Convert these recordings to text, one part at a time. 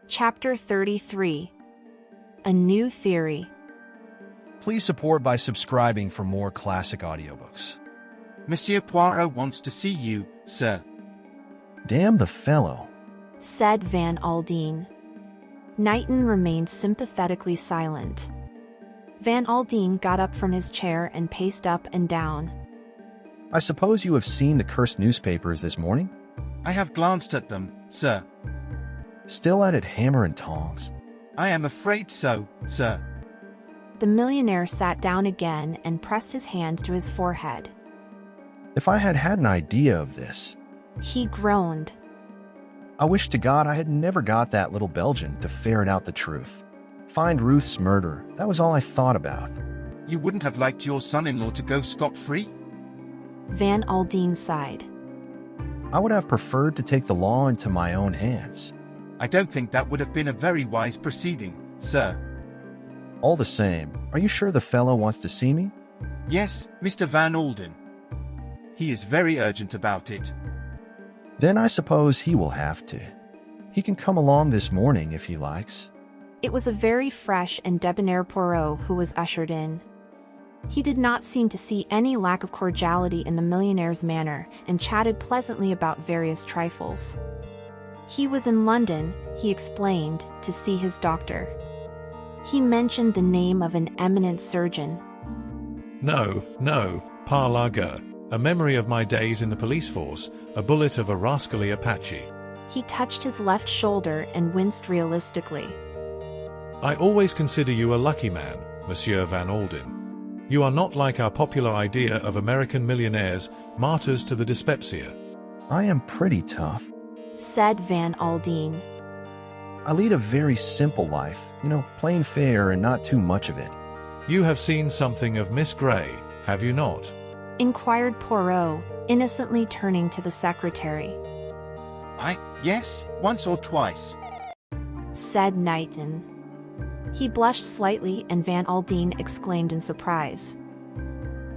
Chapter 33. A New Theory. Please support by subscribing for more classic audiobooks. Monsieur Poirot wants to see you, sir. Damn the fellow, Said Van Aldine. Knighton remained sympathetically silent. Van Aldine got up from his chair and paced up and down. I suppose you have seen the cursed newspapers this morning? I have glanced at them, sir. Still at it hammer and tongs. I am afraid so, sir. The millionaire sat down again and pressed his hand to his forehead. If I had had an idea of this, He groaned. I wish to God I had never got that little Belgian to ferret out the truth. Find Ruth's murder, that was all I thought about. You wouldn't have liked your son-in-law to go scot-free? Van Aldine sighed. I would have preferred to take the law into my own hands. I don't think that would have been a very wise proceeding, sir. All the same, are you sure the fellow wants to see me? Yes, Mr. Van Alden. He is very urgent about it. Then I suppose he will have to. He can come along this morning if he likes. It was a very fresh and debonair Poirot who was ushered in. He did not seem to see any lack of cordiality in the millionaire's manner and chatted pleasantly about various trifles. He was in London, he explained, to see his doctor. He mentioned the name of an eminent surgeon. No, par la guerre. A memory of my days in the police force, a bullet of a rascally Apache. He touched his left shoulder and winced realistically. I always consider you a lucky man, Monsieur Van Alden. You are not like our popular idea of American millionaires, martyrs to the dyspepsia. I am pretty tough. Said Van Aldine. I lead a very simple life, plain fare and not too much of it. You have seen something of Miss Grey, have you not? Inquired Poirot, innocently turning to the secretary. Yes, once or twice. Said Knighton. He blushed slightly and Van Aldine exclaimed in surprise.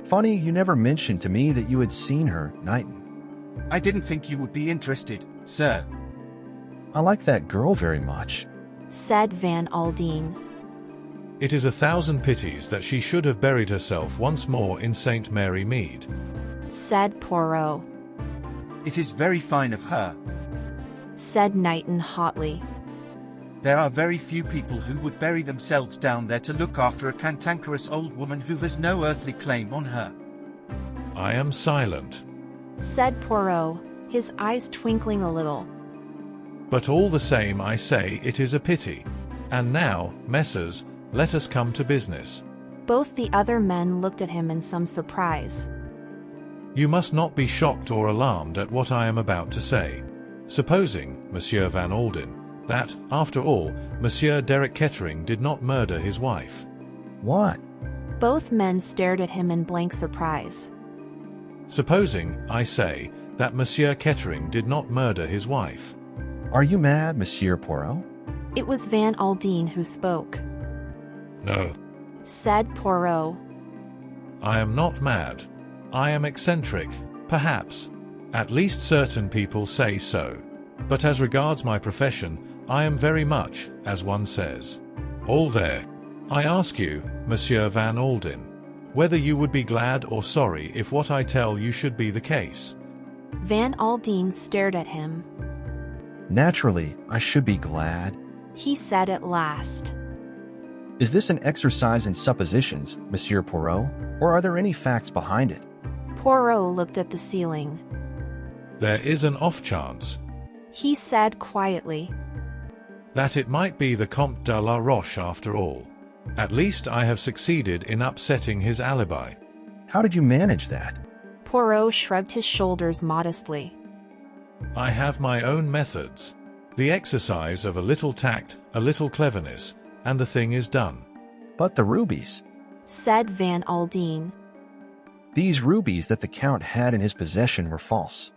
Funny you never mentioned to me that you had seen her, Knighton. I didn't think you would be interested, sir. I like that girl very much. Said Van Aldine. It is 1,000 pities that she should have buried herself once more in St. Mary Mead. Said Poirot. It is very fine of her. Said Knighton hotly. There are very few people who would bury themselves down there to look after a cantankerous old woman who has no earthly claim on her. I am silent. Said Poirot, his eyes twinkling a little. But all the same I say it is a pity. And now, messrs, let us come to business. Both the other men looked at him in some surprise. You must not be shocked or alarmed at what I am about to say. Supposing, Monsieur Van Alden, that, after all, Monsieur Derek Kettering did not murder his wife. What? Both men stared at him in blank surprise. Supposing, I say, that Monsieur Kettering did not murder his wife. Are you mad, Monsieur Poirot? It was Van Aldine who spoke. No, Said Poirot. I am not mad. I am eccentric, perhaps. At least certain people say so. But as regards my profession, I am very much, as one says, all there. I ask you, Monsieur Van Alden, whether you would be glad or sorry if what I tell you should be the case. Van Aldine stared at him. Naturally, I should be glad. He said at last. Is this an exercise in suppositions, Monsieur Poirot, or are there any facts behind it? Poirot looked at the ceiling. There is an off-chance He said quietly. that it might be the Comte de la Roche after all. At least I have succeeded in upsetting his alibi. How did you manage that? Poirot shrugged his shoulders modestly. I have my own methods. The exercise of a little tact, a little cleverness, and the thing is done. But the rubies. Said Van Aldine. These rubies that the Count had in his possession were false.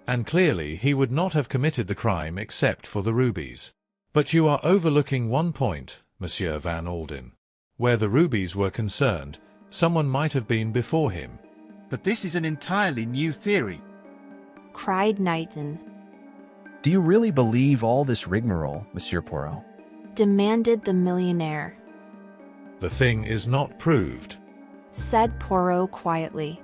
And clearly he would not have committed the crime except for the rubies. But you are overlooking one point, Monsieur Van Alden. Where the rubies were concerned, someone might have been before him. But this is an entirely new theory. Cried Knighton. Do you really believe all this rigmarole, Monsieur Poirot? demanded the millionaire. The thing is not proved. Said Poirot quietly.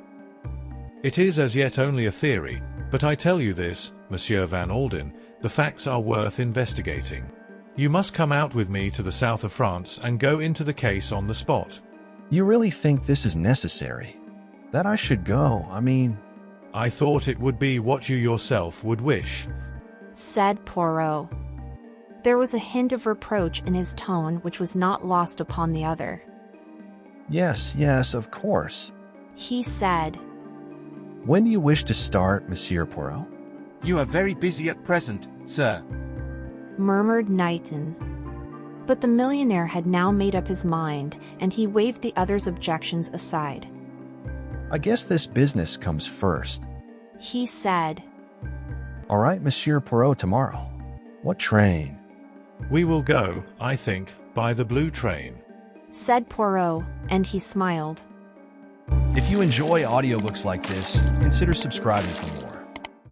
It is as yet only a theory, but I tell you this, Monsieur Van Alden, the facts are worth investigating. You must come out with me to the south of France and go into the case on the spot. You really think this is necessary? That I should go, I thought it would be what you yourself would wish. Said Poirot. There was a hint of reproach in his tone which was not lost upon the other. Yes, of course. He said. When do you wish to start, Monsieur Poirot? You are very busy at present, sir. Murmured Knighton. But the millionaire had now made up his mind, and he waved the other's objections aside. I guess this business comes first. He said. All right, Monsieur Poirot, tomorrow. What train? We will go, I think, by the blue train. Said Poirot, and he smiled. If you enjoy audiobooks like this, consider subscribing for more.